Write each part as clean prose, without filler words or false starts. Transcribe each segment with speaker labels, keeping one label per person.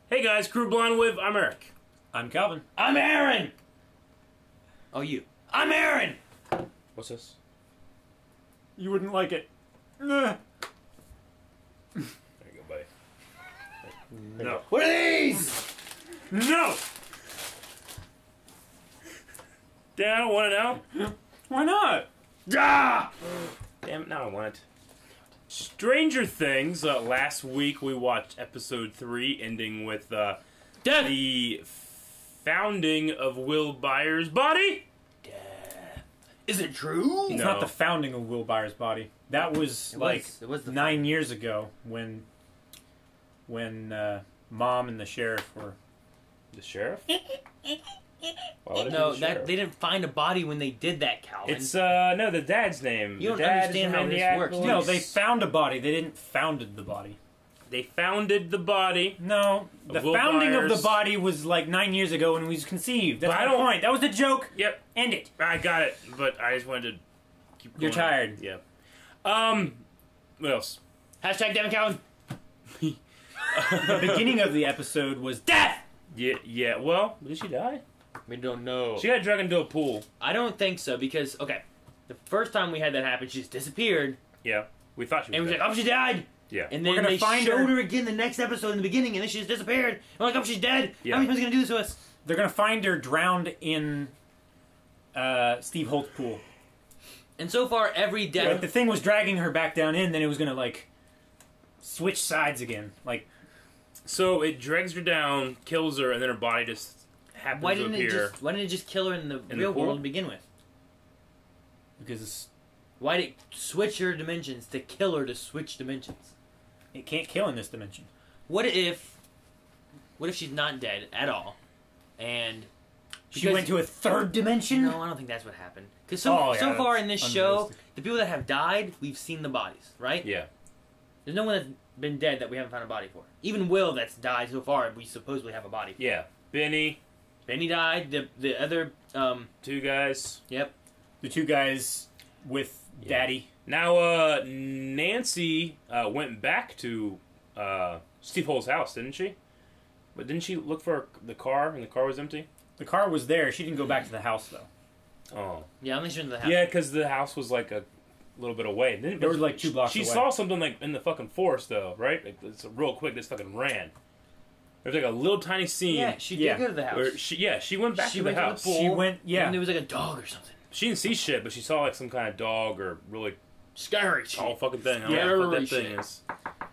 Speaker 1: Hey guys, Crew Blonde with, I'm Eric.
Speaker 2: I'm Calvin.
Speaker 3: I'm Aaron! Oh, you. I'm Aaron!
Speaker 1: What's this?
Speaker 2: You wouldn't like it.
Speaker 1: There you go, buddy. No.
Speaker 3: What are these?
Speaker 1: No! Dad, I don't want it now.
Speaker 2: Why not?
Speaker 1: Ah! Damn it, now I want it. Stranger Things, last week we watched episode 3, ending with
Speaker 3: Death!
Speaker 1: the founding of Will Byers' body?
Speaker 3: Is it true?
Speaker 2: It's
Speaker 1: No.
Speaker 2: not the founding of Will Byers' body. That was
Speaker 3: It was the
Speaker 2: 9 years ago when Mom and the sheriff were.
Speaker 1: The sheriff? Why would it
Speaker 3: No,
Speaker 1: be the sheriff?
Speaker 3: they didn't find a body when they did that, Calvin.
Speaker 1: It's, no, the dad's name.
Speaker 3: You don't
Speaker 1: the dad's
Speaker 3: understand how this
Speaker 1: maniac
Speaker 3: works.
Speaker 1: voice.
Speaker 2: No, they found a body. They didn't founded the body.
Speaker 1: They founded the body.
Speaker 2: No, the
Speaker 1: Will
Speaker 2: founding of
Speaker 1: Byers.
Speaker 2: the body was like 9 years ago when it was conceived. That's
Speaker 1: But I
Speaker 2: my
Speaker 1: don't-
Speaker 2: point. That was the joke.
Speaker 1: Yep,
Speaker 2: End it.
Speaker 1: I got it, but I just wanted to keep going.
Speaker 2: You're tired.
Speaker 1: Yeah. What else?
Speaker 3: Hashtag damn it, Calvin.
Speaker 2: The beginning of the episode was death.
Speaker 1: Yeah, well, did she die?
Speaker 3: We don't know.
Speaker 1: She got dragged into a pool.
Speaker 3: I don't think so because, okay, the first time we had that happen, she just disappeared.
Speaker 1: Yeah, we thought she was
Speaker 3: And we was
Speaker 1: dead.
Speaker 3: like, oh, she died.
Speaker 1: Yeah.
Speaker 3: And
Speaker 2: We're
Speaker 3: then
Speaker 2: gonna
Speaker 3: they
Speaker 2: find
Speaker 3: showed
Speaker 2: her.
Speaker 3: her again the next episode in the beginning, and then she just disappeared. I'm like, oh, she's dead.
Speaker 1: Yeah.
Speaker 3: How are you supposed to do this to us?
Speaker 2: They're gonna find her drowned in Steve Holt's pool.
Speaker 3: And so far, every death...
Speaker 2: Like the thing was dragging her back down in, then it was gonna like switch sides again. Like
Speaker 1: So it drags her down, kills her, and then her body just happens
Speaker 3: Why
Speaker 1: to
Speaker 3: didn't
Speaker 1: appear.
Speaker 3: why didn't it just kill her in the
Speaker 1: the
Speaker 3: real
Speaker 1: pool?
Speaker 3: world to begin with?
Speaker 2: because
Speaker 3: Why did it switch her dimensions to kill her to switch dimensions?
Speaker 2: it can't kill in this dimension.
Speaker 3: What if she's not dead at all, and
Speaker 2: She went to a third dimension.
Speaker 3: no, I don't think that's what happened. Because so
Speaker 2: Oh, yeah,
Speaker 3: so far
Speaker 2: that's
Speaker 3: in this show,
Speaker 2: unrealistic.
Speaker 3: the people that have died, we've seen the bodies, right?
Speaker 1: Yeah.
Speaker 3: There's no one that's been dead that we haven't found a body for. Even Will that's died so far, we supposedly have a body for.
Speaker 1: Yeah. Benny,
Speaker 3: Benny died. The other
Speaker 1: two guys.
Speaker 3: yep.
Speaker 2: The two guys with
Speaker 1: Yeah.
Speaker 2: Daddy.
Speaker 1: Now, Nancy went back to Steve Holt's house, didn't she? But didn't she look for the car, and the car was empty?
Speaker 2: The car was there. She didn't go back to the house though.
Speaker 1: Oh.
Speaker 3: Yeah, I'm sure in the house.
Speaker 1: Yeah, because the house was like a little bit away.
Speaker 2: There was like 2 blocks
Speaker 1: She
Speaker 2: away.
Speaker 1: saw something like in the fucking forest, though, right? Like, it's real quick. This fucking ran. There was like a little tiny scene.
Speaker 3: Yeah, she did
Speaker 2: Yeah.
Speaker 3: go to the house.
Speaker 1: Where she went back
Speaker 3: She
Speaker 1: to
Speaker 3: went
Speaker 1: the
Speaker 3: to the
Speaker 1: house.
Speaker 3: pool.
Speaker 2: She went. Yeah.
Speaker 3: And there was like a dog or something.
Speaker 1: She didn't see shit, but she saw like some kind of dog or really
Speaker 3: Scary shit.
Speaker 1: tall fucking thing. I don't
Speaker 3: Yeah,
Speaker 1: know what that
Speaker 3: shit.
Speaker 1: thing is.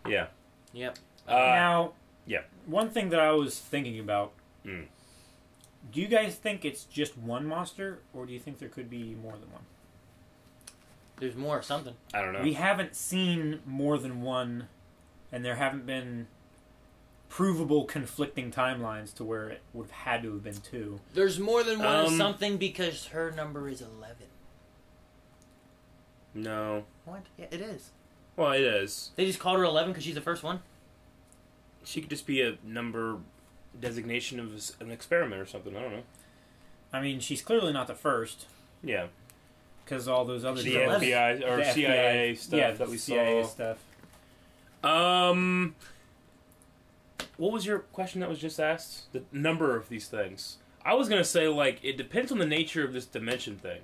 Speaker 1: Yeah.
Speaker 3: Yep.
Speaker 2: Now.
Speaker 1: yeah.
Speaker 2: One thing that I was thinking about.
Speaker 1: Mm.
Speaker 2: Do you guys think it's just one monster, or do you think there could be more than one?
Speaker 3: There's more of something.
Speaker 1: I don't know.
Speaker 2: We haven't seen more than one, and there haven't been provable conflicting timelines to where it would have had to have been 2.
Speaker 3: There's more than one of
Speaker 1: Um,
Speaker 3: something because her number is 11.
Speaker 1: No.
Speaker 3: What? Yeah, it is.
Speaker 1: Well, it is.
Speaker 3: They just called her 11 because she's the first one.
Speaker 1: She could just be a number designation of an experiment or something. I don't know.
Speaker 2: I mean, she's clearly not the first,
Speaker 1: Yeah.
Speaker 2: because all those other
Speaker 1: The
Speaker 3: She's 11.
Speaker 1: FBI or
Speaker 2: the
Speaker 1: CIA
Speaker 2: FBI
Speaker 1: stuff
Speaker 2: yeah,
Speaker 1: that we
Speaker 2: CIA
Speaker 1: saw.
Speaker 2: stuff.
Speaker 1: What was your question that was just asked? The number of these things. I was gonna say like it depends on the nature of this dimension thing.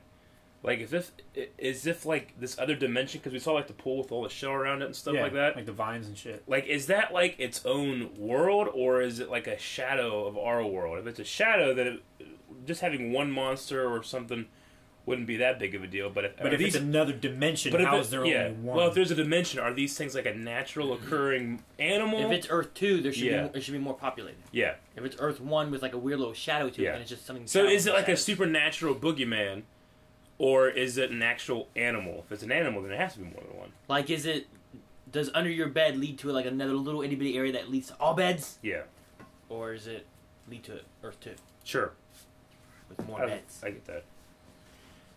Speaker 1: Like if like this other dimension because we saw like the pool with all the shell around it and stuff
Speaker 2: Yeah,
Speaker 1: like that.
Speaker 2: like the vines and shit.
Speaker 1: Like is that like its own world or is it like a shadow of our world? If it's a shadow, then just having one monster or something wouldn't be that big of a deal. But
Speaker 2: If it's another dimension, how is there only one?
Speaker 1: Well, if there's a dimension, are these things like a natural occurring animal?
Speaker 3: If it's Earth 2, there should
Speaker 1: Yeah.
Speaker 3: be, it should be more populated.
Speaker 1: yeah.
Speaker 3: If it's Earth 1 with like a weird little shadow to it,
Speaker 1: Yeah.
Speaker 3: then it's just something.
Speaker 1: So is it like a
Speaker 3: shadow.
Speaker 1: supernatural boogeyman, or is it an actual animal? If it's an animal, then it has to be more than one.
Speaker 3: Like, does under your bed lead to like another little itty bitty area that leads to all beds?
Speaker 1: Yeah,
Speaker 3: Or is it lead to Earth 2
Speaker 1: sure.
Speaker 3: with more
Speaker 1: I
Speaker 3: beds?
Speaker 1: get that.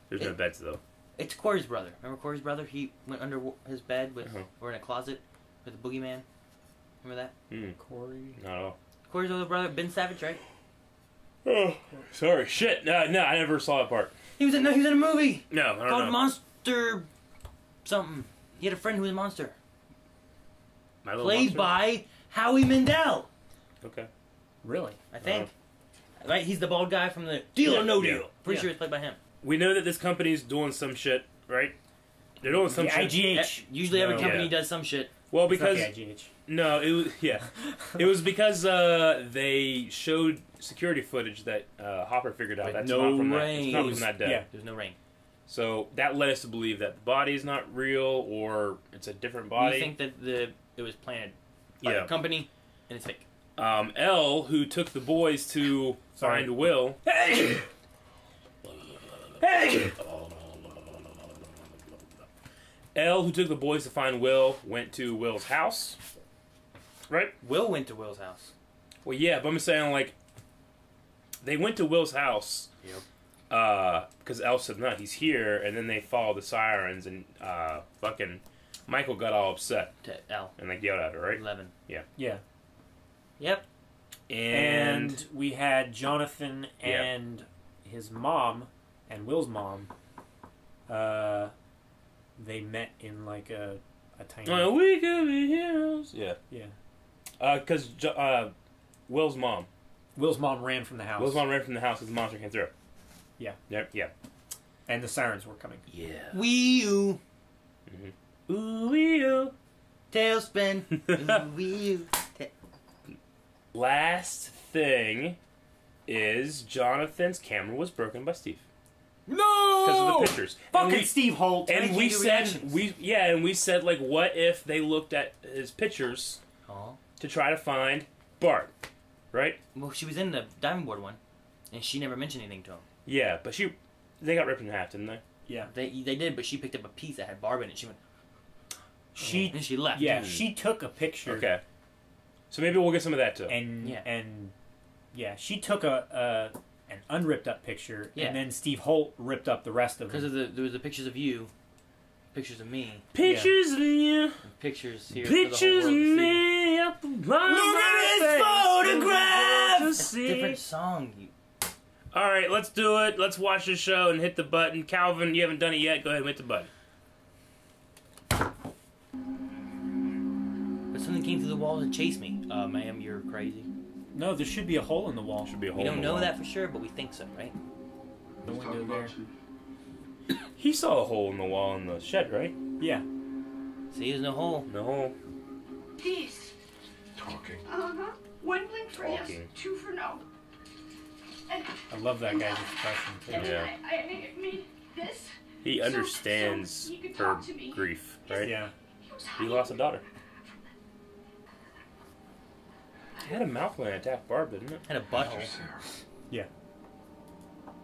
Speaker 1: There's no beds though.
Speaker 3: It's Corey's brother. Remember Corey's brother? He went under his bed with, or in a closet with a boogeyman. Remember that?
Speaker 1: Hmm.
Speaker 2: Corey.
Speaker 1: Not at all.
Speaker 3: Corey's other brother, Ben Savage, right?
Speaker 1: Oh, sorry. Shit. No, I never saw that part.
Speaker 3: He was in a movie
Speaker 1: No, I don't
Speaker 3: called
Speaker 1: know.
Speaker 3: Monster something. He had a friend who was a monster.
Speaker 1: My Little
Speaker 3: Played
Speaker 1: Monster?
Speaker 3: by Howie Mandel,
Speaker 1: Okay.
Speaker 2: Really?
Speaker 3: I think. Right? He's the bald guy from the Deal or No
Speaker 1: Yeah.
Speaker 3: Deal. Pretty sure it's played by him.
Speaker 1: We know that this company's doing some shit, right? They're doing some
Speaker 2: The
Speaker 1: shit.
Speaker 2: IGH.
Speaker 3: Usually every
Speaker 2: No.
Speaker 3: company
Speaker 1: Yeah.
Speaker 3: does some shit.
Speaker 1: Well,
Speaker 2: It's not
Speaker 1: because
Speaker 2: the IGH.
Speaker 1: no, it was it was because they showed security footage that Hopper figured out
Speaker 3: With
Speaker 1: that's
Speaker 3: no
Speaker 1: not from
Speaker 3: rain.
Speaker 1: that. It's not from that day.
Speaker 2: Yeah.
Speaker 3: There's no rain.
Speaker 1: So that led us to believe that the body's not real, or it's a different body.
Speaker 3: We think that it was planted by
Speaker 1: Yeah.
Speaker 3: the company and it's fake.
Speaker 1: L, who took the boys to
Speaker 2: Sorry.
Speaker 1: find Will.
Speaker 2: Hey! Hey!
Speaker 1: L, who took the boys to find Will, went to Will's house. Right?
Speaker 3: Will went to Will's house.
Speaker 1: Well, yeah, but I'm saying, like, they went to Will's house.
Speaker 3: Yep.
Speaker 1: Because L said, no, he's here, and then they followed the sirens, and fucking Michael got all upset
Speaker 3: To L.
Speaker 1: and like yelled at her, right?
Speaker 3: 11.
Speaker 2: Yeah.
Speaker 3: Yep.
Speaker 1: And
Speaker 2: we had Jonathan
Speaker 1: Yeah.
Speaker 2: and his mom and Will's mom. They met in like a tiny.
Speaker 1: oh, we could be heroes. Yeah.
Speaker 2: Yeah.
Speaker 1: Because Will's mom.
Speaker 2: Will's mom ran from the house.
Speaker 1: Will's mom ran from the house as the monster came through.
Speaker 2: Yeah.
Speaker 1: Yep. Yeah.
Speaker 2: And the sirens were coming.
Speaker 1: Yeah.
Speaker 3: Wee oo.
Speaker 1: Ooh, ooh.
Speaker 3: Tailspin. Ooh, wee oo.
Speaker 1: Last thing is Jonathan's camera was broken by Steve
Speaker 2: No!
Speaker 1: because of the pictures.
Speaker 2: Fucking
Speaker 1: And we-
Speaker 2: Steve Holt.
Speaker 1: And we
Speaker 3: do
Speaker 1: said
Speaker 3: reactions.
Speaker 1: and we said like, what if they looked at his pictures
Speaker 3: Aw.
Speaker 1: to try to find Bart, right?
Speaker 3: Well, she was in the diving board one, and she never mentioned anything to him.
Speaker 1: Yeah, but they got ripped in half, didn't they?
Speaker 2: Yeah.
Speaker 3: They did, but she picked up a piece that had Barb in it. She went,
Speaker 2: She.
Speaker 3: and she left.
Speaker 2: Yeah. She took a picture.
Speaker 1: Okay. So maybe we'll get some of that too.
Speaker 2: And
Speaker 3: Yeah.
Speaker 2: she took an unripped up picture,
Speaker 3: Yeah.
Speaker 2: and then Steve Holt ripped up the rest of
Speaker 3: Because
Speaker 2: them.
Speaker 3: there was the pictures of you, pictures of me,
Speaker 1: Pictures of you,
Speaker 3: and pictures here
Speaker 1: pictures
Speaker 3: for
Speaker 1: of
Speaker 3: the whole world to see.
Speaker 1: me up above
Speaker 2: Look at his photograph!
Speaker 3: That's a different song.
Speaker 1: All right, let's do it. Let's watch the show and hit the button. Calvin, you haven't done it yet. Go ahead and hit the button.
Speaker 3: But something came through the wall to chase me. Ma'am, you're crazy.
Speaker 2: No, there should be a hole in the wall.
Speaker 1: Should be a hole.
Speaker 3: We
Speaker 1: in
Speaker 3: don't
Speaker 1: the
Speaker 3: know
Speaker 1: wall.
Speaker 3: that for sure, but we think so, right?
Speaker 2: The window there.
Speaker 1: He saw a hole in the wall in the shed, right?
Speaker 2: Yeah.
Speaker 3: See, there's no hole.
Speaker 1: No hole.
Speaker 4: Peace.
Speaker 5: Talking.
Speaker 4: Uh-huh. One blink for yes,
Speaker 1: Talking.
Speaker 4: two for no. And,
Speaker 2: I love that guy's expression too.
Speaker 4: and
Speaker 1: Yeah.
Speaker 4: I made this.
Speaker 1: He
Speaker 4: So
Speaker 1: understands
Speaker 4: he could
Speaker 1: her
Speaker 4: talk to me.
Speaker 1: grief, right?
Speaker 2: Yeah.
Speaker 4: He was
Speaker 1: He
Speaker 4: hiding.
Speaker 1: lost a daughter. He had a mouth when it attacked Barb, didn't it?
Speaker 3: Had a butthole.
Speaker 5: Sarah.
Speaker 2: Yeah.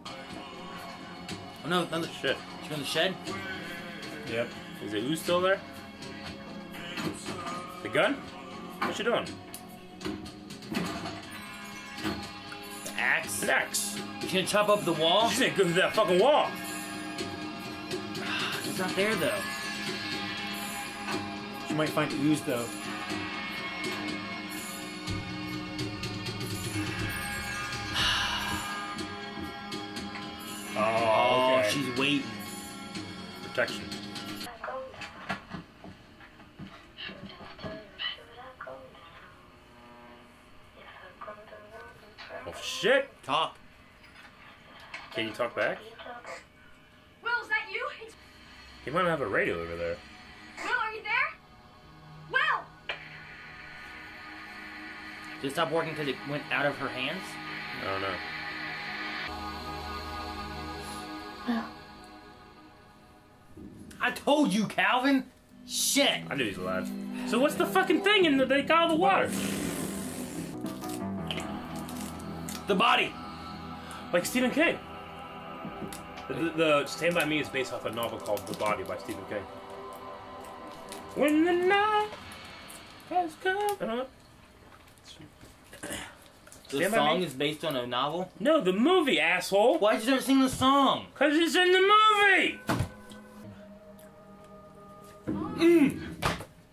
Speaker 3: Oh no, another
Speaker 1: Shit.
Speaker 3: She go in the shed?
Speaker 2: Yep.
Speaker 1: Is the ooze still there? The gun? What you doing?
Speaker 3: The axe?
Speaker 1: An axe.
Speaker 3: She's gonna chop up the wall?
Speaker 1: She didn't go through that fucking wall.
Speaker 3: It's not there though.
Speaker 2: She might find ooze though.
Speaker 3: Oh,
Speaker 2: okay.
Speaker 3: she's waiting.
Speaker 1: Protection. Oh shit!
Speaker 3: Talk.
Speaker 1: Can you talk back?
Speaker 4: Will, is that you?
Speaker 1: He might have a radio over there.
Speaker 4: Will, are you there? Will!
Speaker 3: Did it stop working because it went out of her hands?
Speaker 1: I don't know.
Speaker 3: I told you, Calvin! Shit!
Speaker 1: I knew he was alive. So what's the fucking thing in they got all the water?
Speaker 3: The body!
Speaker 1: Like Stephen King. The Stand By Me is based off a novel called The Body by Stephen King. When the night has come. I don't know.
Speaker 3: The
Speaker 1: Stand By
Speaker 3: song
Speaker 1: Me?
Speaker 3: is based on a novel?
Speaker 1: No, the movie, asshole.
Speaker 3: Why'd you start singing the song?
Speaker 1: Cause it's in the movie.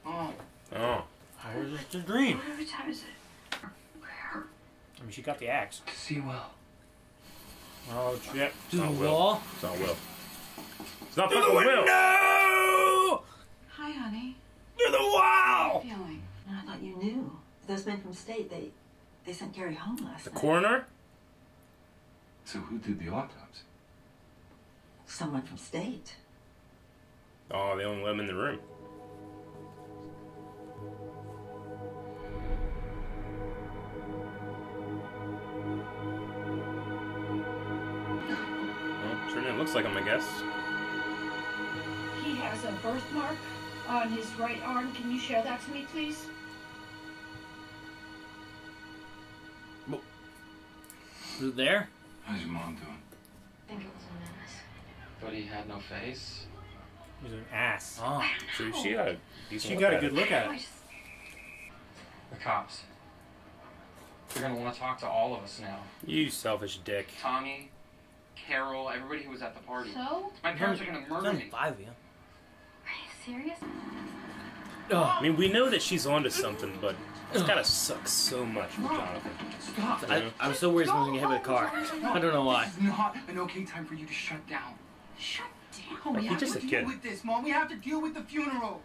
Speaker 1: Oh.
Speaker 2: Or is it a dream?
Speaker 4: What time is it? Where?
Speaker 2: I mean, she got the axe.
Speaker 5: To see Will.
Speaker 2: Oh shit!
Speaker 3: Through the
Speaker 1: not Will.
Speaker 3: wall.
Speaker 1: It's not Will. It's not fucking Will.
Speaker 2: No!
Speaker 4: Hi, honey.
Speaker 2: Through the
Speaker 4: How
Speaker 2: wall!
Speaker 4: are you feeling?
Speaker 5: And I thought you knew. Those men from state, they sent Gary home last
Speaker 1: The
Speaker 5: night.
Speaker 1: coroner?
Speaker 6: So who did the autopsy?
Speaker 5: Someone from state.
Speaker 1: Oh, they only let him in the room. Well, sure looks like him, I guess.
Speaker 4: He has a birthmark on his right arm. Can you show that to me, please?
Speaker 3: Was it there?
Speaker 6: How's your mom doing?
Speaker 5: I think it was a menace.
Speaker 7: But he had no face.
Speaker 2: He was an ass.
Speaker 3: Oh.
Speaker 1: So she got a decent
Speaker 2: She
Speaker 1: look
Speaker 2: got a
Speaker 1: at
Speaker 2: good
Speaker 1: it.
Speaker 2: look at it.
Speaker 7: The cops. They're gonna want to talk to all of us now.
Speaker 1: You selfish dick.
Speaker 7: Tommy, Carol, everybody who was at the party.
Speaker 4: So?
Speaker 7: My parents are gonna murder
Speaker 3: Only
Speaker 7: me.
Speaker 3: 5 of you.
Speaker 4: Are you serious?
Speaker 3: Oh.
Speaker 1: I mean, we know that she's onto something, but it's gotta suck so much for Jonathan.
Speaker 7: Stop.
Speaker 3: I was so worried someone was gonna get hit with a car. I don't know why.
Speaker 7: This is not an okay time for you to shut down.
Speaker 4: Shut
Speaker 1: Oh,
Speaker 4: down.
Speaker 1: we have just a kid.
Speaker 7: with this, Mom. We have to deal with the funeral.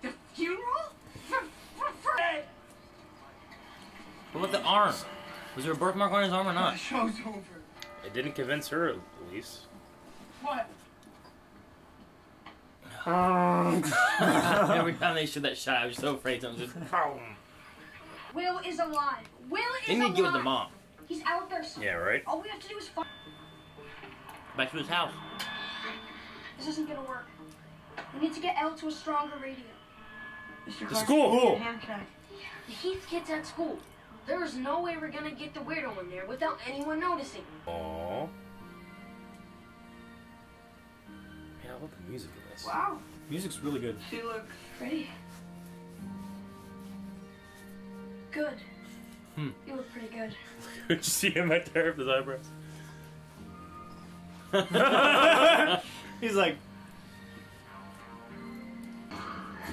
Speaker 4: The funeral? For
Speaker 3: What about the arm? Was there a birthmark on his arm or
Speaker 7: The
Speaker 3: not?
Speaker 7: show's over.
Speaker 1: It didn't convince her, at least.
Speaker 7: What?
Speaker 3: Every time they showed that shot, I was so afraid something just...
Speaker 4: Will is alive. Will is
Speaker 3: They need to
Speaker 4: alive.
Speaker 3: get with the mom.
Speaker 4: He's out there somewhere.
Speaker 1: Yeah, right?
Speaker 4: All we have to do is find.
Speaker 3: Back to his house.
Speaker 4: This isn't gonna work. We need to get Elle to a stronger radio.
Speaker 5: Mr.
Speaker 1: The
Speaker 5: Clark,
Speaker 1: school!
Speaker 5: Hand connect.
Speaker 8: The Heath kid's at school. There is no way we're gonna get the weirdo in there without anyone noticing.
Speaker 1: Aww. Man, I love the music in this.
Speaker 4: Wow.
Speaker 2: Music's really good.
Speaker 4: She looks pretty. Good.
Speaker 3: Hmm.
Speaker 4: You look pretty good.
Speaker 1: Did you see him right there with his eyebrows?
Speaker 2: He's like,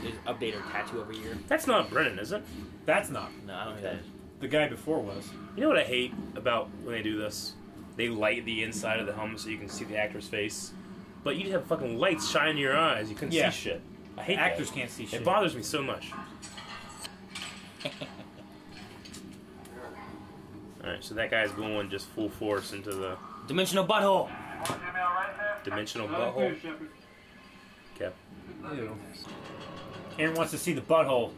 Speaker 3: Just update her tattoo every year.
Speaker 1: That's not Brennan, is it?
Speaker 2: that's not.
Speaker 3: No, I don't think that is.
Speaker 2: The guy before was.
Speaker 1: You know what I hate about when they do this? They light the inside of the helmet so you can see the actor's face. But you have fucking lights shining in your eyes. You couldn't
Speaker 2: Yeah.
Speaker 1: see shit. I hate
Speaker 2: Actors
Speaker 1: that.
Speaker 2: can't see shit.
Speaker 1: It bothers me so much. Alright, so that guy's going just full force into the
Speaker 3: Dimensional butthole.
Speaker 1: dimensional butthole. Okay.
Speaker 2: Ew. Aaron wants to see the butthole.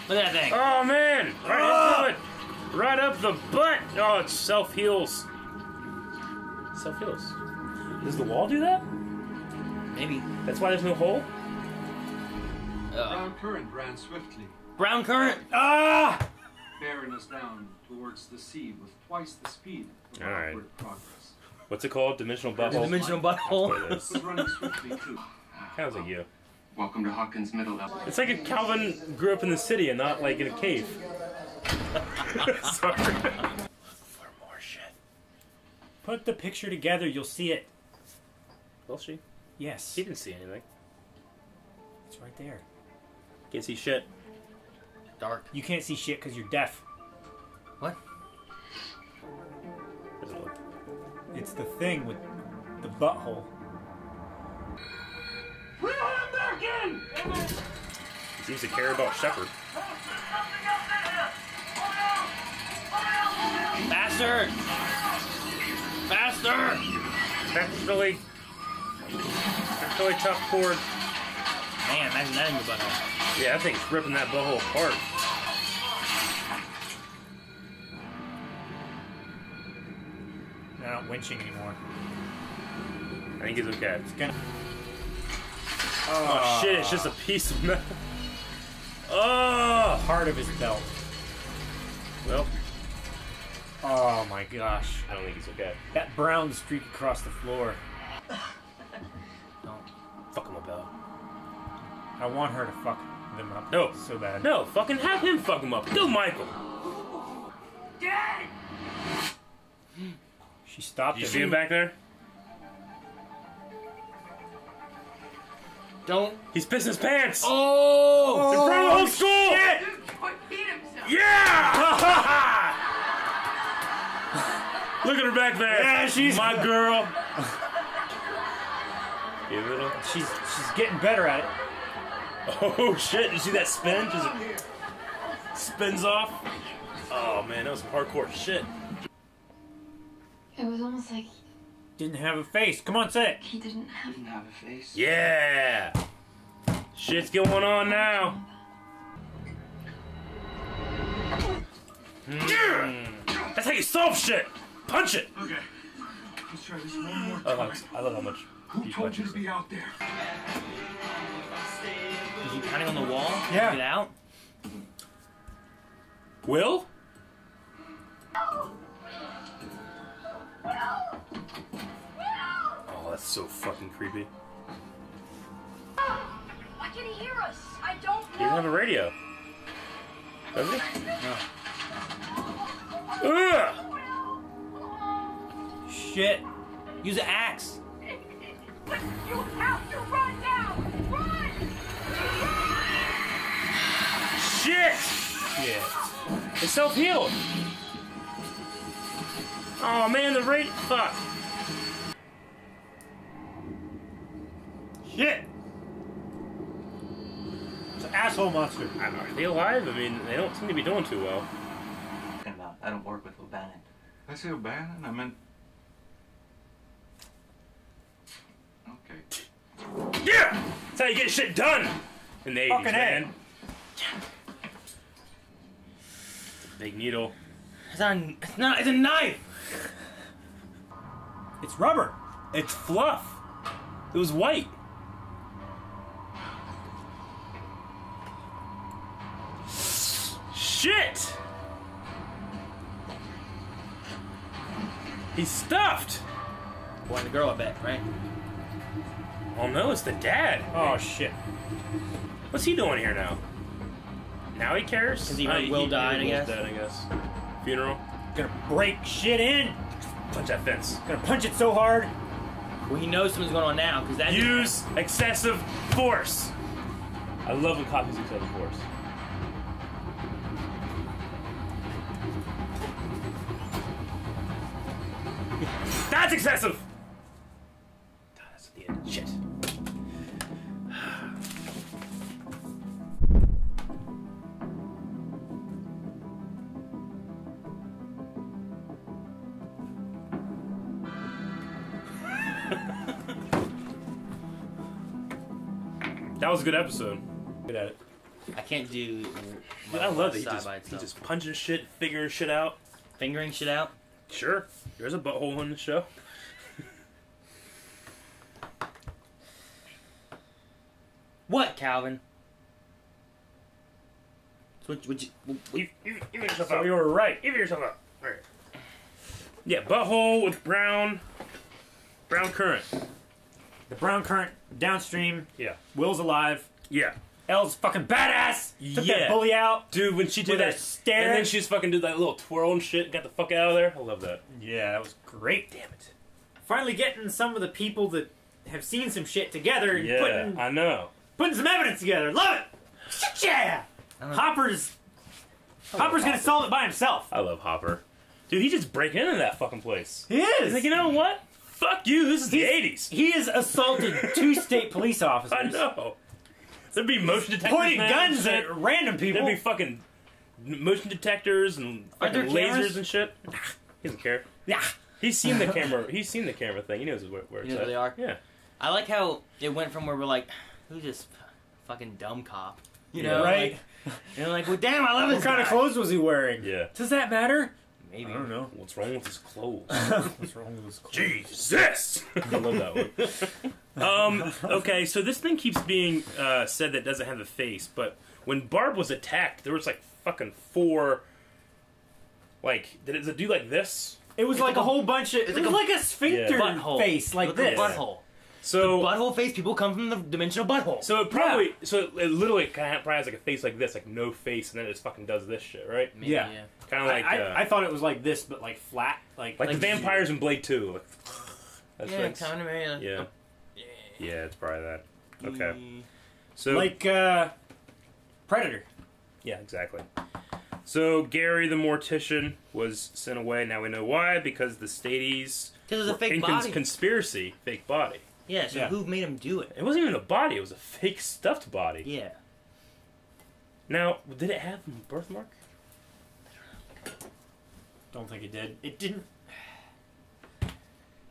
Speaker 3: Look at that thing.
Speaker 1: Oh man! Right into it! Right up the butt! Oh, it self-heals. Self-heals. Does the wall do that?
Speaker 3: Maybe.
Speaker 1: That's why there's no hole?
Speaker 6: Brown current ran swiftly,
Speaker 3: Brown current.
Speaker 2: Ah!
Speaker 6: bearing us down towards the sea with twice the speed of
Speaker 1: All right.
Speaker 6: upward progress.
Speaker 1: What's it called? Dimensional butthole?
Speaker 3: Dimensional
Speaker 1: That's
Speaker 3: butthole.
Speaker 1: what it
Speaker 6: It
Speaker 1: is.
Speaker 6: was running swiftly too.
Speaker 1: Sounds like you.
Speaker 7: Welcome to Hawkins Middle Level.
Speaker 1: It's like if Calvin grew up in the city and not like in a cave. Sorry. For more shit.
Speaker 2: Put the picture together, you'll see it.
Speaker 1: Will she?
Speaker 2: Yes.
Speaker 1: He didn't see anything.
Speaker 2: It's right there.
Speaker 1: Can't see shit.
Speaker 3: Dark.
Speaker 2: You can't see shit because you're deaf.
Speaker 3: What?
Speaker 1: Doesn't look.
Speaker 2: It's the thing with the butthole.
Speaker 1: He seems to care about Shepard.
Speaker 3: Faster! Faster!
Speaker 1: That's really tough chord.
Speaker 3: Man, imagine that in your butthole.
Speaker 1: Yeah, I think it's ripping that butthole apart.
Speaker 2: They're not winching anymore.
Speaker 1: I think he's okay.
Speaker 2: It's gonna.
Speaker 1: Oh shit, it's just a piece of metal. Oh!
Speaker 2: Part of his belt.
Speaker 1: Well,
Speaker 2: Oh my gosh.
Speaker 1: I don't think he's okay.
Speaker 2: That brown streak across the floor.
Speaker 3: Don't.
Speaker 1: Fuck him about.
Speaker 2: I want her to fuck them up
Speaker 1: No.
Speaker 2: so bad.
Speaker 1: No, fucking have him fuck him up. Go, Michael.
Speaker 4: Dad!
Speaker 2: She stopped
Speaker 1: Did you
Speaker 2: him.
Speaker 1: see him back there?
Speaker 3: Don't.
Speaker 1: He's pissing his pants.
Speaker 3: Oh!
Speaker 1: In front of the whole school.
Speaker 4: Dude, beat himself.
Speaker 1: Yeah! Look at her back there.
Speaker 2: Yeah, she's
Speaker 1: my girl. Give it a...
Speaker 2: She's getting better at it.
Speaker 1: Oh shit! You see that spin? Just spins off. Oh man, that was some hardcore shit.
Speaker 9: It was almost like
Speaker 2: Didn't have a face. Come on, say it.
Speaker 9: he didn't have.
Speaker 6: Didn't have a face.
Speaker 1: Yeah. Shit's going on now. That's how you solve shit. Punch it.
Speaker 6: Okay. Let's try this one more
Speaker 1: Oh,
Speaker 6: time.
Speaker 1: I love how much.
Speaker 6: Who
Speaker 1: he
Speaker 6: told you
Speaker 1: punches.
Speaker 6: to be out there?
Speaker 3: Is he pounding on the wall?
Speaker 2: Yeah.
Speaker 3: Get out.
Speaker 1: Will? Oh, that's so fucking creepy.
Speaker 8: Why can't he hear us? I don't
Speaker 1: He doesn't have a radio. Does he? No. Ugh!
Speaker 2: Shit.
Speaker 3: Use an axe.
Speaker 8: You have to run now! Run!
Speaker 1: Shit!
Speaker 2: Shit.
Speaker 1: It's self-healed. Oh man, the rate. Fuck.
Speaker 2: Shit. It's an asshole monster.
Speaker 1: Are they alive? I mean, they don't seem to be doing too well.
Speaker 10: I don't work with O'Bannon.
Speaker 6: Did I say O'Bannon? I meant... Okay.
Speaker 1: Yeah! That's how you get shit done in the 80s,
Speaker 2: Fucking
Speaker 1: man. Big needle.
Speaker 3: It's not. It's a knife.
Speaker 2: It's rubber.
Speaker 1: It's fluff. It was white. Shit! He's stuffed.
Speaker 3: Boy and the girl, I bet, right?
Speaker 1: Oh no, it's the dad.
Speaker 2: Oh shit.
Speaker 1: What's he doing here now? Now he cares?
Speaker 3: 'Cause he heard Will died, I
Speaker 1: Will's
Speaker 3: guess.
Speaker 1: dead, I guess. Funeral.
Speaker 2: Gonna break shit in.
Speaker 1: Punch that fence.
Speaker 2: Gonna punch it so hard.
Speaker 3: Well, he knows something's going on now because that.
Speaker 1: Use excessive force. I love when cops use excessive force. That's excessive! That's the end. Shit. That was a good episode. Good at it.
Speaker 3: I can't do.
Speaker 1: Dude, I love it.
Speaker 3: side
Speaker 1: He's
Speaker 3: by itself.
Speaker 1: just punching shit, figuring shit out.
Speaker 3: Fingering shit out.
Speaker 1: Sure. There's a butthole in the show.
Speaker 3: What, Calvin? So would you?
Speaker 1: Even yourself
Speaker 2: So
Speaker 1: out.
Speaker 2: you were right.
Speaker 1: Even yourself out. All right. Yeah, butthole with brown current.
Speaker 2: The brown current downstream.
Speaker 1: Yeah.
Speaker 2: Will's alive.
Speaker 1: Yeah.
Speaker 2: Elle's fucking badass. Took
Speaker 1: Yeah.
Speaker 2: that bully out.
Speaker 1: Dude, when she did
Speaker 2: With her
Speaker 1: that
Speaker 2: stare.
Speaker 1: and then she just fucking did that little twirl and shit and got the fuck out of there. I love that.
Speaker 2: Yeah, that was great.
Speaker 1: Damn it.
Speaker 2: Finally getting some of the people that have seen some shit together and
Speaker 1: Yeah, I know.
Speaker 2: putting some evidence together. Love it. Shit, yeah. Hopper's gonna solve it by himself.
Speaker 1: I love Hopper. Dude, he just break into that fucking place.
Speaker 2: He is.
Speaker 1: He's like, you know what? Fuck you, this is the 80s.
Speaker 2: He has assaulted 2 state police officers.
Speaker 1: I know. There'd be motion detectors.
Speaker 2: Pointing
Speaker 1: now and
Speaker 2: guns
Speaker 1: shit.
Speaker 2: at random people.
Speaker 1: There'd be fucking motion detectors and
Speaker 3: Are there
Speaker 1: fucking lasers
Speaker 3: cameras?
Speaker 1: and shit. He doesn't care.
Speaker 2: Yeah.
Speaker 1: He's seen the camera. He's seen the camera thing. He knows where
Speaker 3: You
Speaker 1: it's
Speaker 3: know
Speaker 1: at.
Speaker 3: where they are.
Speaker 1: Yeah.
Speaker 3: I like how it went from where we're like, who's this fucking dumb cop? You
Speaker 1: Yeah.
Speaker 3: know,
Speaker 2: Right.
Speaker 3: Like, and like, well, damn, I love
Speaker 2: What
Speaker 3: this
Speaker 2: kind
Speaker 3: guy.
Speaker 2: of clothes was he wearing?
Speaker 1: Yeah.
Speaker 2: Does that matter?
Speaker 3: Maybe.
Speaker 2: I don't know.
Speaker 1: What's wrong with his clothes?
Speaker 2: What's wrong with his clothes?
Speaker 1: Jesus! I love that one. Okay, so this thing keeps being said that doesn't have a face, but when Barb was attacked, there was like fucking 4. Like, did it do like this?
Speaker 2: It was like a whole bunch of. It was like a sphincter
Speaker 3: butthole.
Speaker 2: face, like
Speaker 3: Look
Speaker 2: this.
Speaker 3: at the butthole.
Speaker 1: So
Speaker 3: Butthole face people come from the dimensional butthole.
Speaker 1: So it probably, so it literally kind of probably has like a face like this, like no face, and then it just fucking does this shit, right?
Speaker 3: Maybe,
Speaker 2: Yeah.
Speaker 1: Kind of like,
Speaker 2: I thought it was like this, but like flat, like
Speaker 1: the vampires in Blade 2. Like, that's
Speaker 3: yeah,
Speaker 1: things.
Speaker 3: kind of,
Speaker 1: Yeah. Yeah, it's probably that. Okay.
Speaker 3: Mm.
Speaker 1: So
Speaker 2: like Predator.
Speaker 1: yeah, exactly. So Gary the mortician was sent away. Now we know why, because the Stadies
Speaker 3: Because it was a fake body.
Speaker 1: Conspiracy, fake body.
Speaker 3: Yeah, so who made him do it?
Speaker 1: It wasn't even a body, it was a fake stuffed body.
Speaker 3: Yeah.
Speaker 1: Now, did it have a birthmark?
Speaker 2: Don't think it did. It didn't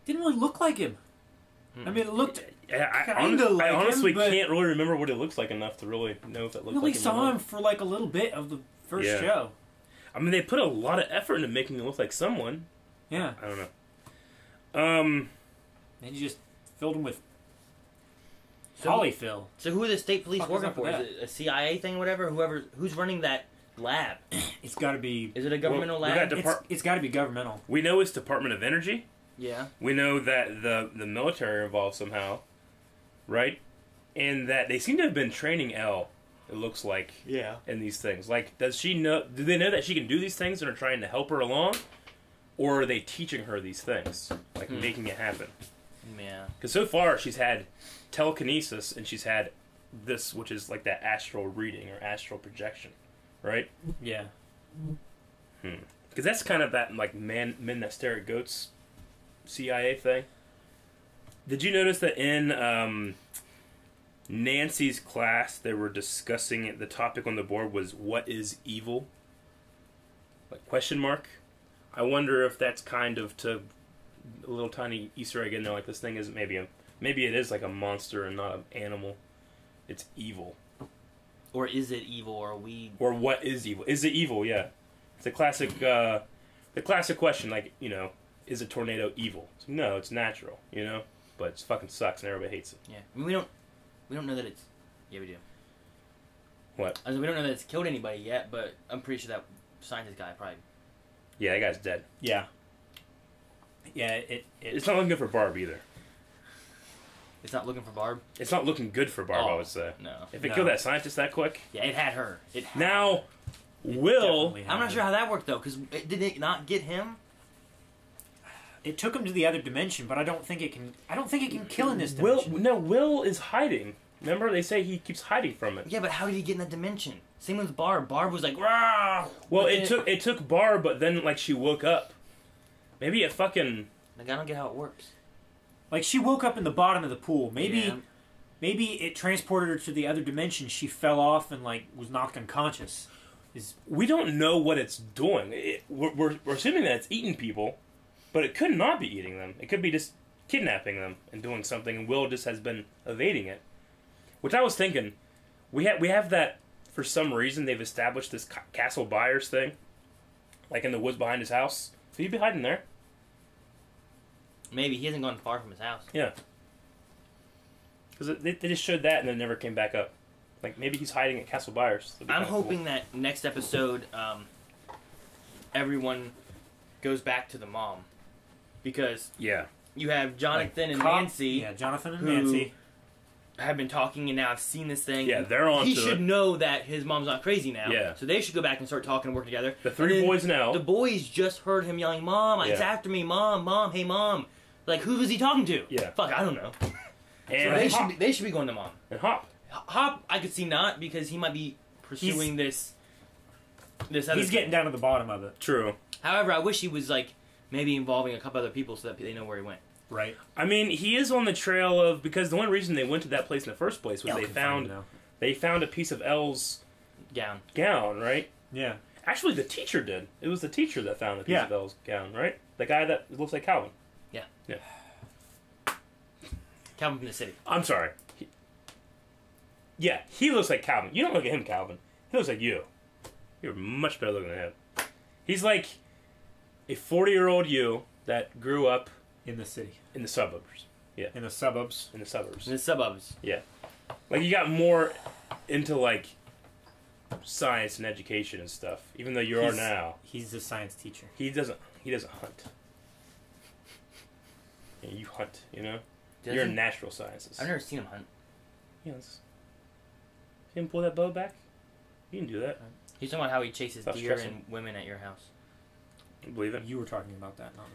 Speaker 2: really look like him. I mean, it looked
Speaker 1: I
Speaker 2: like
Speaker 1: honestly
Speaker 2: him, but
Speaker 1: can't really remember what it looks like enough to really know if it looked
Speaker 2: we only
Speaker 1: like him.
Speaker 2: saw him for like a little bit of the first show.
Speaker 1: I mean, they put a lot of effort into making him look like someone.
Speaker 2: Yeah.
Speaker 1: I don't know.
Speaker 2: And you just filled him with polyfill.
Speaker 3: So who are the state police
Speaker 2: Fuck is
Speaker 3: working
Speaker 2: up with
Speaker 3: for?
Speaker 2: that?
Speaker 3: Is it a CIA thing, or whatever? Who's running that lab?
Speaker 2: It's got to be.
Speaker 3: Is it a governmental lab?
Speaker 2: It's got to be governmental.
Speaker 1: We know it's Department of Energy.
Speaker 3: Yeah.
Speaker 1: We know that the military are involved somehow, right? And that they seem to have been training Elle. It looks like in these things. Like, does she know? Do they know that she can do these things and are trying to help her along, or are they teaching her these things, like making it happen?
Speaker 3: Yeah.
Speaker 1: Because so far she's had telekinesis and she's had this, which is like that astral reading or astral projection, right?
Speaker 2: Yeah.
Speaker 1: Because that's kind of that like men that stare at goats CIA thing. Did you notice that in Nancy's class they were discussing it? The topic on the board was what is evil? Like question mark. I wonder if that's kind of to a little tiny Easter egg in there. Like this thing is maybe it is like a monster and not an animal. It's evil.
Speaker 3: Or is it evil? Or are we?
Speaker 1: Or what is evil? Is it evil? Yeah, it's a classic. The classic question, like, you know, is a tornado evil? So, no, it's natural. You know, but it fucking sucks and everybody hates it.
Speaker 3: Yeah, I mean, we don't know that it's. Yeah, we do.
Speaker 1: What?
Speaker 3: I mean, we don't know that it's killed anybody yet, but I'm pretty sure that scientist guy probably.
Speaker 1: Yeah, that guy's dead.
Speaker 2: Yeah. Yeah,
Speaker 1: it's not looking good for Barb either.
Speaker 3: It's not looking for Barb?
Speaker 1: It's not looking good for Barb, I would say.
Speaker 3: No.
Speaker 1: If it killed that scientist that quick.
Speaker 3: Yeah, it had her.
Speaker 1: Now, Will...
Speaker 3: I'm not sure how that worked, though, because did it not get him?
Speaker 2: It took him to the other dimension, but I don't think it can kill in this dimension.
Speaker 1: Will is hiding. Remember, they say he keeps hiding from it.
Speaker 3: Yeah, but how did he get in that dimension? Same with Barb. Barb was like, rah!
Speaker 1: Well, it took Barb, but then, like, she woke up. Maybe it fucking...
Speaker 3: Like, I don't get how it works.
Speaker 2: Like, she woke up in the bottom of the pool. Maybe it transported her to the other dimension. She fell off and, like, was knocked unconscious.
Speaker 1: We don't know what it's doing. We're assuming that it's eating people, but it could not be eating them. It could be just kidnapping them and doing something, and Will just has been evading it. Which I was thinking, we have that, for some reason, they've established this Castle Byers thing, like in the woods behind his house. So he'd be hiding there.
Speaker 3: Maybe. He hasn't gone far from his house.
Speaker 1: Yeah. Because they just showed that and then never came back up. Like, maybe he's hiding at Castle Byers.
Speaker 3: I'm hoping that next episode, everyone goes back to the mom. Because you have Jonathan and Nancy.
Speaker 2: Yeah, Jonathan and Nancy
Speaker 3: have been talking, and now I've seen this thing.
Speaker 1: Yeah, they're on.
Speaker 3: He should know that his mom's not crazy now.
Speaker 1: Yeah.
Speaker 3: So they should go back and start talking and work together.
Speaker 1: The three boys now.
Speaker 3: The boys just heard him yelling, "Mom, it's after me! Mom, Mom, hey, Mom!" Like, who was he talking to?
Speaker 1: Yeah.
Speaker 3: Fuck, I don't know.
Speaker 1: And
Speaker 3: so they should be going to Mom.
Speaker 1: And Hop.
Speaker 3: Hop, I could see not, because he might be pursuing this other
Speaker 2: He's getting down to the bottom of it.
Speaker 1: True.
Speaker 3: However, I wish he was, like, maybe involving a couple other people so that they know where he went.
Speaker 2: Right.
Speaker 1: I mean, he is on the trail of, because the only reason they went to that place in the first place was they found a piece of Elle's gown, right?
Speaker 2: Yeah.
Speaker 1: Actually, the teacher did. It was the teacher that found a piece of Elle's gown, right? The guy that looks like Calvin.
Speaker 3: Yeah.
Speaker 1: Yeah.
Speaker 3: Calvin from the city.
Speaker 1: I'm sorry. He looks like Calvin. You don't look at him, Calvin. He looks like you. You're much better looking than him. He's like a 40-year-old you that grew up
Speaker 2: in the city.
Speaker 1: In the suburbs. Yeah.
Speaker 2: In the suburbs.
Speaker 1: In the suburbs.
Speaker 3: In the suburbs.
Speaker 1: Yeah. Like, you got more into, like, science and education and stuff, even though you are now.
Speaker 2: He's a science teacher.
Speaker 1: He doesn't hunt. Yeah, you hunt, you know? You're in natural sciences.
Speaker 3: I've never seen him hunt.
Speaker 1: Yes. See him pull that bow back? You can do that.
Speaker 3: He's talking about how he chases deer and women at your house.
Speaker 1: I believe it.
Speaker 2: You were talking about that, not me.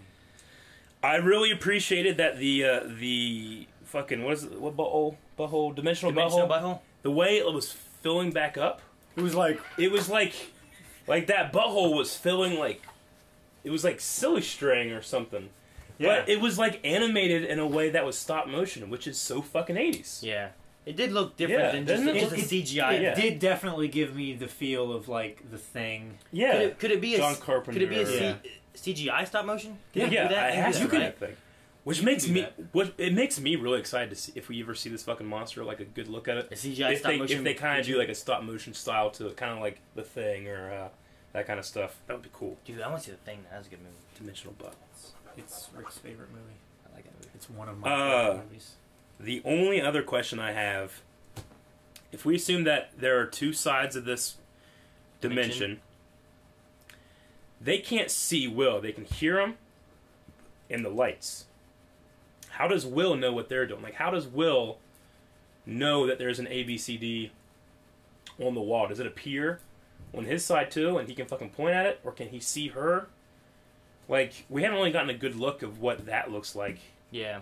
Speaker 1: I really appreciated that the fucking what butthole dimensional butthole,
Speaker 3: butthole,
Speaker 1: the way it was filling back up.
Speaker 2: It was like
Speaker 1: Like that butthole was filling like it was like silly string or something.
Speaker 2: Yeah.
Speaker 1: But it was like animated in a way that was stop motion, which is so fucking 80s.
Speaker 3: Yeah. It did look different
Speaker 1: Yeah,
Speaker 3: than just,
Speaker 1: doesn't it?
Speaker 3: just the CGI.
Speaker 2: It did definitely give me the feel of like The Thing.
Speaker 1: Yeah.
Speaker 3: Could it be
Speaker 1: John
Speaker 3: a
Speaker 1: Carpenter.
Speaker 3: Could it be a
Speaker 2: Yeah.
Speaker 3: CGI stop motion?
Speaker 1: Yeah,
Speaker 3: Could it do that?
Speaker 1: it has to
Speaker 3: Could
Speaker 1: be
Speaker 3: do
Speaker 1: that thing. Which
Speaker 2: You
Speaker 1: makes
Speaker 2: can do
Speaker 1: me it makes me really excited to see if we ever see this fucking monster, like a good look at it.
Speaker 3: A CGI
Speaker 1: If
Speaker 3: stop motion.
Speaker 1: if they kind of do like a stop motion style to it, kind of like The Thing or that kind of stuff, that would be cool.
Speaker 3: Dude, I want to see The Thing. That was a good movie.
Speaker 1: Dimensional buttons.
Speaker 2: It's Rick's favorite movie.
Speaker 3: I like that movie.
Speaker 2: It's one of my favorite movies.
Speaker 1: The only other question I have, if we assume that there are two sides of this dimension, they can't see Will. They can hear him in the lights. How does Will know what they're doing? Like, how does Will know that there's an ABCD on the wall? Does it appear on his side too, and he can fucking point at it? Or can he see her? Like, we haven't really gotten a good look of what that looks like.
Speaker 3: Yeah.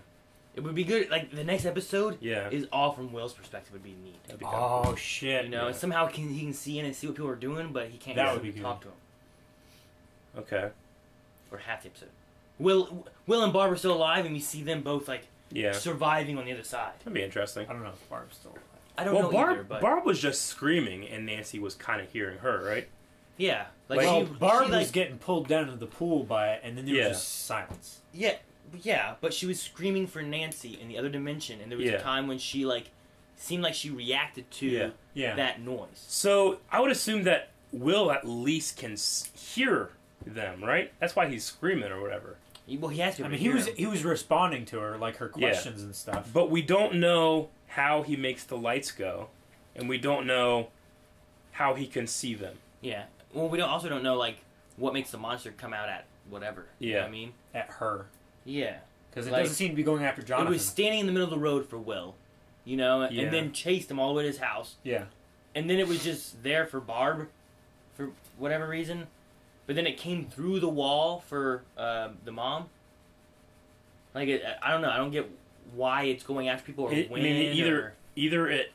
Speaker 3: It would be good. Like, the next episode
Speaker 1: Yeah.
Speaker 3: is all from Will's perspective. Would be neat.
Speaker 1: That'd be kinda cool.
Speaker 2: Oh shit!
Speaker 3: You know, and somehow he can see in and see what people are doing, but he can't
Speaker 2: That
Speaker 3: get
Speaker 2: would be
Speaker 3: to talk
Speaker 2: good.
Speaker 3: to him.
Speaker 1: Okay.
Speaker 3: For half the episode. Will and Barb are still alive, and we see them both like
Speaker 1: Yeah.
Speaker 3: surviving on the other side.
Speaker 1: That'd be interesting.
Speaker 2: I don't know if Barb's still alive.
Speaker 3: I don't
Speaker 1: Well,
Speaker 3: know
Speaker 1: Barb,
Speaker 3: either, but
Speaker 1: Barb was just screaming, and Nancy was kind of hearing her, right?
Speaker 3: yeah,
Speaker 2: Well, Barb
Speaker 3: she,
Speaker 2: was getting pulled down into the pool by it, and then there
Speaker 1: Yeah.
Speaker 2: was just silence.
Speaker 3: yeah, but she was screaming for Nancy in the other dimension, and there was
Speaker 1: Yeah.
Speaker 3: a time when she like seemed like she reacted to
Speaker 1: Yeah.
Speaker 2: Yeah.
Speaker 3: that noise.
Speaker 1: So I would assume that Will at least can hear them, right? That's why he's screaming or whatever.
Speaker 3: Well, he has to.
Speaker 2: I mean,
Speaker 3: hear him.
Speaker 2: he was responding to her, like her questions and stuff.
Speaker 1: But we don't know how he makes the lights go, and we don't know how he can see them.
Speaker 3: Yeah. Well, we also don't know like what makes the monster come out at whatever. You know
Speaker 1: Yeah.
Speaker 3: what I mean?
Speaker 2: At her,
Speaker 3: Yeah.
Speaker 2: because it
Speaker 3: Like,
Speaker 2: doesn't seem to be going after Jonathan.
Speaker 3: It was standing in the middle of the road for Will, you know,
Speaker 1: Yeah.
Speaker 3: and then chased him all the way to his house.
Speaker 2: Yeah.
Speaker 3: And then it was just there for Barb, for whatever reason. But then it came through the wall for the mom. Like, I don't know. I don't get why it's going after people or when.
Speaker 1: Either it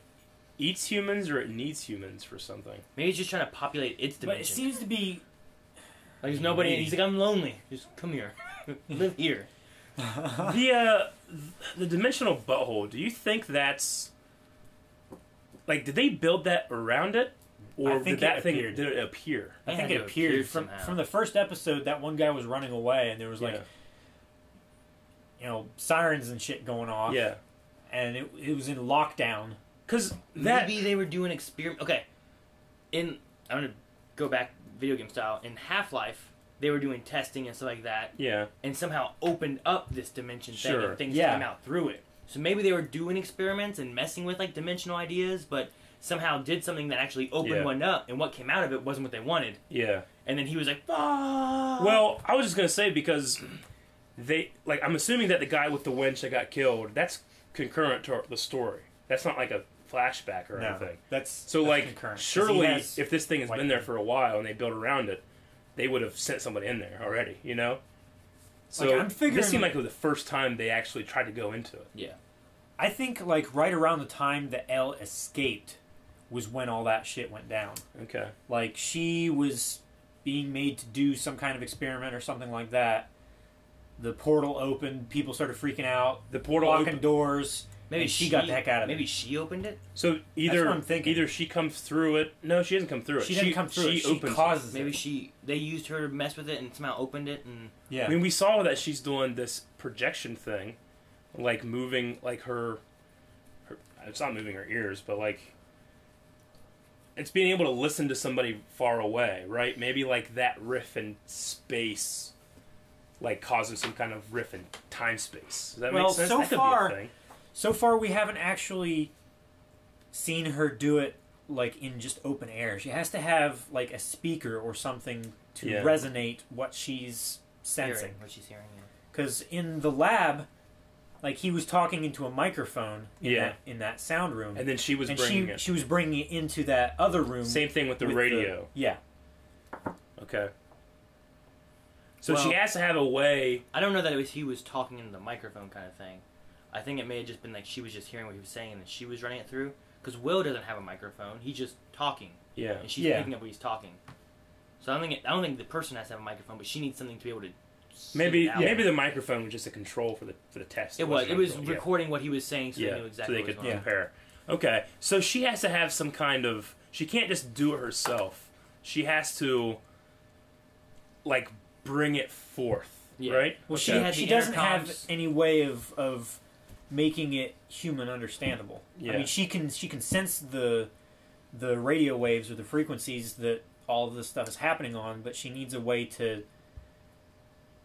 Speaker 1: eats humans or it needs humans for something.
Speaker 3: Maybe it's just trying to populate its
Speaker 2: But it
Speaker 3: dimension.
Speaker 2: seems to be.
Speaker 3: Like, there's nobody. He's like, I'm lonely. Just come here. Live here.
Speaker 1: The dimensional butthole. Do you think that's like? Did they build that around it, or
Speaker 2: I think
Speaker 1: did that
Speaker 2: it
Speaker 1: thing
Speaker 2: appeared.
Speaker 1: did it appear?
Speaker 2: I think
Speaker 3: Yeah,
Speaker 2: it
Speaker 3: it
Speaker 2: appeared
Speaker 3: appeared
Speaker 2: from
Speaker 3: somehow.
Speaker 2: from the first episode. That one guy was running away, and there was like,
Speaker 1: Yeah.
Speaker 2: you know, sirens and shit going off.
Speaker 1: Yeah,
Speaker 2: And it was in lockdown.
Speaker 1: because that
Speaker 3: Maybe they were doing experiment. Okay, I'm gonna go back video game style. In Half-Life, they were doing testing and stuff like that,
Speaker 1: yeah.
Speaker 3: and somehow opened up this dimension thing,
Speaker 1: Sure.
Speaker 3: and things
Speaker 2: Yeah.
Speaker 3: came out through it. So maybe they were doing experiments and messing with like dimensional ideas, but somehow did something that actually opened
Speaker 1: Yeah.
Speaker 3: one up, and what came out of it wasn't what they wanted.
Speaker 1: Yeah.
Speaker 3: And then he was like, "Fuck."
Speaker 1: Well, I was just gonna say because I'm assuming that the guy with the winch that got killed, that's concurrent to the story. That's not like a flashback or anything.
Speaker 2: That's
Speaker 1: So
Speaker 2: that's
Speaker 1: like,
Speaker 2: concurrent. 'Cause
Speaker 1: surely
Speaker 2: he has
Speaker 1: if this thing has
Speaker 2: white
Speaker 1: been there
Speaker 2: hair.
Speaker 1: for a while and they built around it, they would have sent somebody in there already. You know. So
Speaker 2: Like, I'm figuring-
Speaker 1: this seemed like it was the first time they actually tried to go into it.
Speaker 3: Yeah.
Speaker 2: I think like right around the time that Elle escaped was when all that shit went down.
Speaker 1: Okay.
Speaker 2: Like she was being made to do some kind of experiment or something like that. The portal opened. People started freaking out.
Speaker 1: The portal
Speaker 2: locking
Speaker 1: opened.
Speaker 2: doors.
Speaker 3: Maybe
Speaker 2: and she got the heck out of
Speaker 3: Maybe
Speaker 2: it.
Speaker 3: she opened it.
Speaker 1: So either
Speaker 2: what I'm thinking.
Speaker 1: either she comes through it. No, she doesn't come through it.
Speaker 2: She didn't come through it. She
Speaker 1: opens it.
Speaker 2: causes
Speaker 3: Maybe
Speaker 2: it.
Speaker 3: they used her to mess with it and somehow opened it. And
Speaker 2: Yeah.
Speaker 1: I mean, we saw that she's doing this projection thing, like moving, like her. It's not moving her ears, but like, it's being able to listen to somebody far away, right? Maybe like that riff in space, like causes some kind of riff in time space. Does that
Speaker 2: Well,
Speaker 1: make sense?
Speaker 2: so
Speaker 1: That could
Speaker 2: far-
Speaker 1: be a thing.
Speaker 2: So far, we haven't actually seen her do it like in just open air. She has to have like a speaker or something to
Speaker 1: Yeah.
Speaker 2: resonate what she's sensing.
Speaker 3: hearing what she's hearing. Yeah.
Speaker 2: Because in the lab, like he was talking into a microphone
Speaker 1: Yeah.
Speaker 2: in that sound room,
Speaker 1: And then she was
Speaker 2: and
Speaker 1: bringing
Speaker 2: she
Speaker 1: it.
Speaker 2: she was bringing it into that other room.
Speaker 1: Same thing with the
Speaker 2: with
Speaker 1: radio.
Speaker 2: yeah.
Speaker 1: Okay. So
Speaker 3: Well-
Speaker 1: she has to have a way.
Speaker 3: I don't know that he was talking into the microphone kind of thing. I think it may have just been like she was just hearing what he was saying and she was running it through. Because Will doesn't have a microphone. He's just talking.
Speaker 1: Yeah.
Speaker 3: And she's
Speaker 2: Yeah.
Speaker 3: picking up what he's talking. So I don't think the person has to have a microphone, but she needs something to be able to.
Speaker 1: Maybe the microphone was just a control for the test.
Speaker 3: It was recording what he was saying, so they knew exactly.
Speaker 1: So they could compare. Okay, so she has to have some kind of. She can't just do it herself. She has to, like, bring it forth, right?
Speaker 2: Well,
Speaker 3: Okay.
Speaker 2: she doesn't have any way of making it human understandable.
Speaker 1: Yeah.
Speaker 2: I mean, she can sense the radio waves or the frequencies that all of this stuff is happening on, but she needs a way to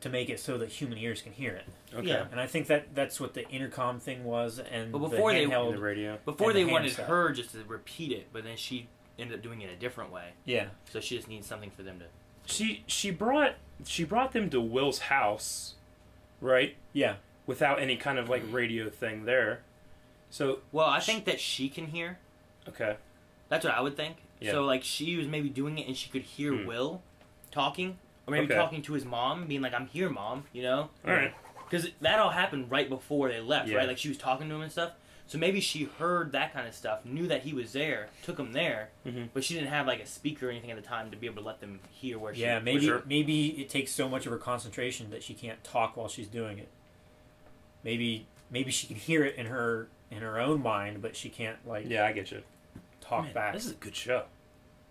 Speaker 2: make it so that human ears can hear it.
Speaker 1: Okay.
Speaker 3: Yeah.
Speaker 2: And I think that's what the intercom thing was, and
Speaker 3: But before
Speaker 2: the
Speaker 3: they
Speaker 2: handheld,
Speaker 1: the radio.
Speaker 3: Before
Speaker 2: and
Speaker 3: they
Speaker 2: the
Speaker 3: wanted
Speaker 2: handset.
Speaker 3: her just to repeat it, but then she ended up doing it a different way.
Speaker 2: Yeah.
Speaker 3: So she just needs something for them to.
Speaker 1: She brought them to Will's house, right?
Speaker 2: Yeah.
Speaker 1: Without any kind of like radio thing there. So
Speaker 3: Well, I think that she can hear.
Speaker 1: okay.
Speaker 3: That's what I would think.
Speaker 1: Yeah.
Speaker 3: So like she was maybe doing it and she could hear Will talking, or maybe
Speaker 1: Okay.
Speaker 3: talking to his mom, being like, "I'm here, Mom," you know?
Speaker 1: All right.
Speaker 3: Because that all happened right before they left,
Speaker 1: Yeah.
Speaker 3: right? Like she was talking to him and stuff. So maybe she heard that kind of stuff, knew that he was there, took him there, but she didn't have like a speaker or anything at the time to be able to let them hear where she.
Speaker 2: Yeah,
Speaker 3: was.
Speaker 2: maybe it takes so much of her concentration that she can't talk while she's doing it. Maybe she can hear it in her own mind, but she can't like
Speaker 1: Yeah, I get you.
Speaker 2: talk
Speaker 1: Man,
Speaker 2: back.
Speaker 1: this is a good show.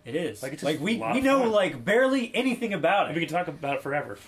Speaker 2: It is.
Speaker 1: Like, it's
Speaker 2: like
Speaker 1: just
Speaker 2: we
Speaker 1: a lot of
Speaker 2: know
Speaker 1: fun.
Speaker 2: like barely anything about
Speaker 1: We
Speaker 2: it.
Speaker 1: can talk about it forever.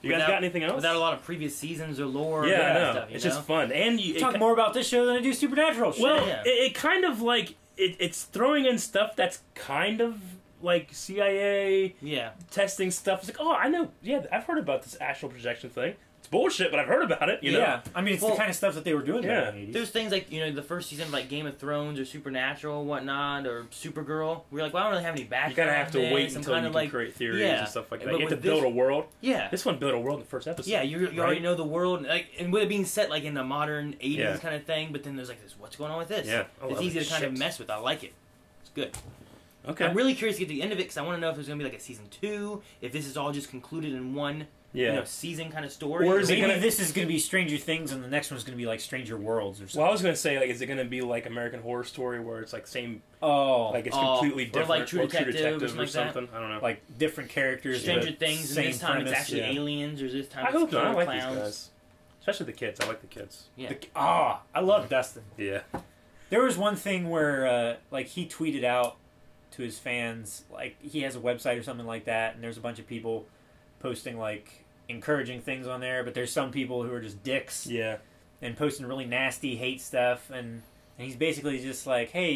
Speaker 1: You guys
Speaker 3: Without-
Speaker 1: got anything else?
Speaker 3: Without a lot of previous seasons or lore.
Speaker 1: Yeah,
Speaker 3: or
Speaker 1: I know.
Speaker 3: stuff, you
Speaker 1: It's
Speaker 3: know?
Speaker 1: just fun, and you
Speaker 2: Talk more about this show than I do Supernatural. Shit.
Speaker 1: Well,
Speaker 3: Yeah.
Speaker 1: it kind of like it's throwing in stuff that's kind of like CIA
Speaker 3: Yeah.
Speaker 1: testing stuff. It's like, oh, I know. Yeah, I've heard about this astral projection thing. It's bullshit, but I've heard about it. You know?
Speaker 2: Yeah, I mean it's
Speaker 3: Well,
Speaker 2: the kind of stuff that they were doing
Speaker 1: yeah.
Speaker 2: back in the 80s.
Speaker 3: There's things like, the first season of like Game of Thrones or Supernatural and whatnot, or Supergirl. We were like, well, I don't really have any background.
Speaker 1: You kind of have to
Speaker 3: on this.
Speaker 1: wait
Speaker 3: I'm
Speaker 1: until
Speaker 3: kind
Speaker 1: you
Speaker 3: of
Speaker 1: can
Speaker 3: like,
Speaker 1: create theories
Speaker 3: yeah.
Speaker 1: and stuff like that.
Speaker 3: But
Speaker 1: You have to
Speaker 3: with
Speaker 1: build
Speaker 3: this-
Speaker 1: a world.
Speaker 3: Yeah.
Speaker 1: This one built a world in the first episode.
Speaker 3: Yeah, you
Speaker 1: right?
Speaker 3: already know the world, and with it being set like in the modern 80s
Speaker 1: Yeah.
Speaker 3: kind of thing, but then there's like this, what's going on with this?
Speaker 1: Yeah. I
Speaker 3: It's
Speaker 1: love
Speaker 3: easy
Speaker 1: it.
Speaker 3: to kind of
Speaker 1: Shit.
Speaker 3: mess with. I like it. It's good.
Speaker 1: Okay.
Speaker 3: I'm really curious to get to the end of it because I want to know if there's going to be like a season 2, if this is all just concluded in one season kind of story.
Speaker 1: Or is it
Speaker 2: Maybe
Speaker 1: gonna-
Speaker 2: this is going to be Stranger Things, and the next one's going to be like Stranger Worlds or something.
Speaker 1: Well, I was gonna say, like, is it gonna be like American Horror Story, where it's like same,
Speaker 2: like
Speaker 1: it's completely
Speaker 3: or
Speaker 1: different,
Speaker 3: like True Detective or something like that.
Speaker 1: something? I don't know.
Speaker 2: like different characters,
Speaker 3: Stranger
Speaker 2: but
Speaker 3: Things, and
Speaker 2: same
Speaker 3: this time
Speaker 2: premise.
Speaker 3: it's actually
Speaker 1: yeah.
Speaker 3: aliens, or this time
Speaker 1: I
Speaker 3: it's
Speaker 1: hope not. I
Speaker 3: killer
Speaker 1: like
Speaker 3: clowns.
Speaker 1: these guys, especially the kids. I like the kids.
Speaker 3: Yeah.
Speaker 2: I love Dustin.
Speaker 1: Yeah.
Speaker 2: There was one thing where, like, he tweeted out to his fans, like, he has a website or something like that, and there's a bunch of people posting, like, encouraging things on there, but there's some people who are just dicks
Speaker 1: Yeah.
Speaker 2: and posting really nasty hate stuff, and he's basically just like, hey,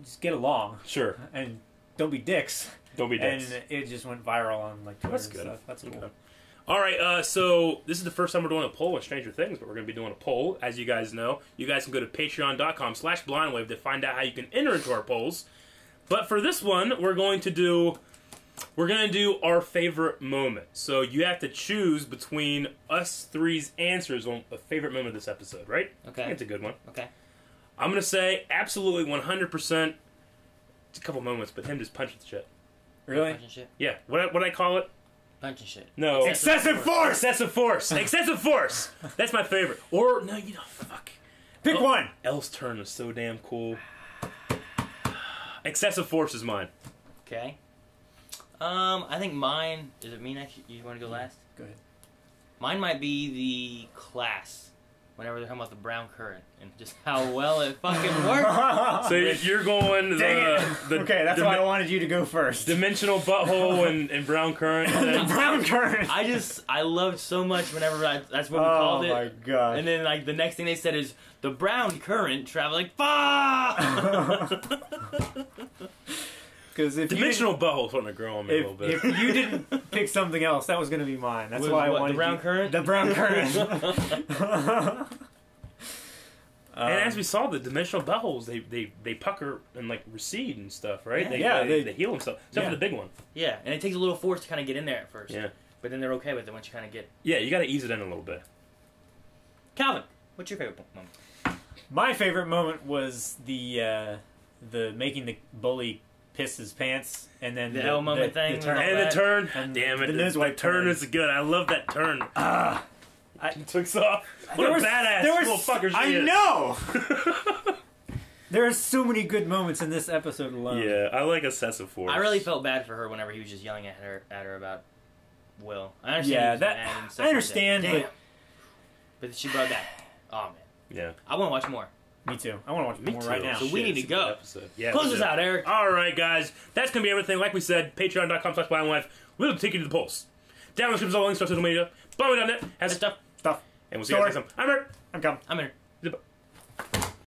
Speaker 2: just get along
Speaker 1: Sure.
Speaker 2: and don't be dicks.
Speaker 1: Don't be dicks.
Speaker 2: And it just went viral on, like, Twitter
Speaker 1: That's
Speaker 2: and
Speaker 1: good.
Speaker 2: stuff. That's cool.
Speaker 1: Okay. All right, so this is the first time we're doing a poll on Stranger Things, but we're going to be doing a poll, as you guys know. You guys can go to patreon.com/blindwave to find out how you can enter into our polls. But for this one, we're going to do our favorite moment. So you have to choose between us three's answers on a favorite moment of this episode, right?
Speaker 3: Okay.
Speaker 1: I think it's a good one.
Speaker 3: Okay.
Speaker 1: I'm going to say absolutely 100%. It's a couple moments, but him just punching shit.
Speaker 2: Really?
Speaker 3: Punching shit.
Speaker 1: Yeah. What I call it?
Speaker 3: Punching shit.
Speaker 1: No.
Speaker 2: Excessive force!
Speaker 1: Excessive force! Excessive force! That's my favorite. Or, no, fuck.
Speaker 2: Pick one!
Speaker 1: Elle's turn was so damn cool. Excessive force is mine.
Speaker 3: Okay. I think mine... Is it me next? You want to go last?
Speaker 2: Go ahead.
Speaker 3: Mine might be the class. Whenever they're talking about the brown current and just how well it fucking worked.
Speaker 1: So you're going
Speaker 2: Dang it.
Speaker 1: the
Speaker 2: Okay, that's why I wanted you to go first.
Speaker 1: dimensional butthole and brown current.
Speaker 2: The brown current.
Speaker 3: I loved so much whenever that's what we called it.
Speaker 2: Oh my god.
Speaker 3: And then like the next thing they said is the brown current traveling. Fuck!
Speaker 2: Because if
Speaker 1: Dimensional butthole's starting to grow on me a little bit.
Speaker 2: if you didn't pick something else, that was going to be mine. That's
Speaker 3: Was
Speaker 2: why I
Speaker 3: what,
Speaker 2: wanted
Speaker 3: the brown
Speaker 2: you-
Speaker 3: current?
Speaker 2: The brown current.
Speaker 1: And as we saw, the dimensional buttholes, they pucker and like recede and stuff, right?
Speaker 3: Yeah.
Speaker 1: They heal themselves. Except for the big one.
Speaker 3: Yeah, and it takes a little force to kind of get in there at first.
Speaker 1: Yeah.
Speaker 3: But then they're okay with it once you kind of get.
Speaker 1: Yeah, you got to ease it in a little bit.
Speaker 3: Calvin, what's your favorite moment?
Speaker 2: My favorite moment was the making the bully piss his pants, and then
Speaker 3: The L moment thing
Speaker 2: turn,
Speaker 3: and all
Speaker 1: And the
Speaker 3: that.
Speaker 1: turn,
Speaker 2: And
Speaker 1: damn it,
Speaker 2: the
Speaker 1: the
Speaker 2: nosebleed
Speaker 1: turn
Speaker 2: turn.
Speaker 1: is good. I love that turn. He took off. What
Speaker 2: There
Speaker 1: a
Speaker 2: was-
Speaker 1: badass
Speaker 2: there was-
Speaker 1: little fucker she
Speaker 2: I
Speaker 1: is.
Speaker 2: know. There are so many good moments in this episode alone.
Speaker 1: Yeah, I like excessive force.
Speaker 3: I really felt bad for her whenever he was just yelling at her about Will. I understand.
Speaker 2: Yeah,
Speaker 3: he was
Speaker 2: that
Speaker 3: mad and stuff
Speaker 2: I understand,
Speaker 3: like that.
Speaker 2: but
Speaker 3: But she brought that. Oh man.
Speaker 1: Yeah.
Speaker 3: I want to watch more.
Speaker 2: me too. I want to watch
Speaker 1: Me
Speaker 2: more
Speaker 1: too.
Speaker 2: right now.
Speaker 3: So we need to
Speaker 1: It's a
Speaker 3: go.
Speaker 1: good episode. Yeah,
Speaker 3: Close
Speaker 1: we
Speaker 3: us
Speaker 1: do.
Speaker 3: out, Eric.
Speaker 1: All right, guys. That's going to be everything. Like we said, patreon.com/BioNLife. We'll take you to the polls. Down in the description, all links to our social media. BioNLife.net has
Speaker 3: Stuff.
Speaker 2: Stuff.
Speaker 1: And we'll see you guys next time. I'm Eric.
Speaker 2: I'm coming.
Speaker 3: I'm in.
Speaker 1: Goodbye.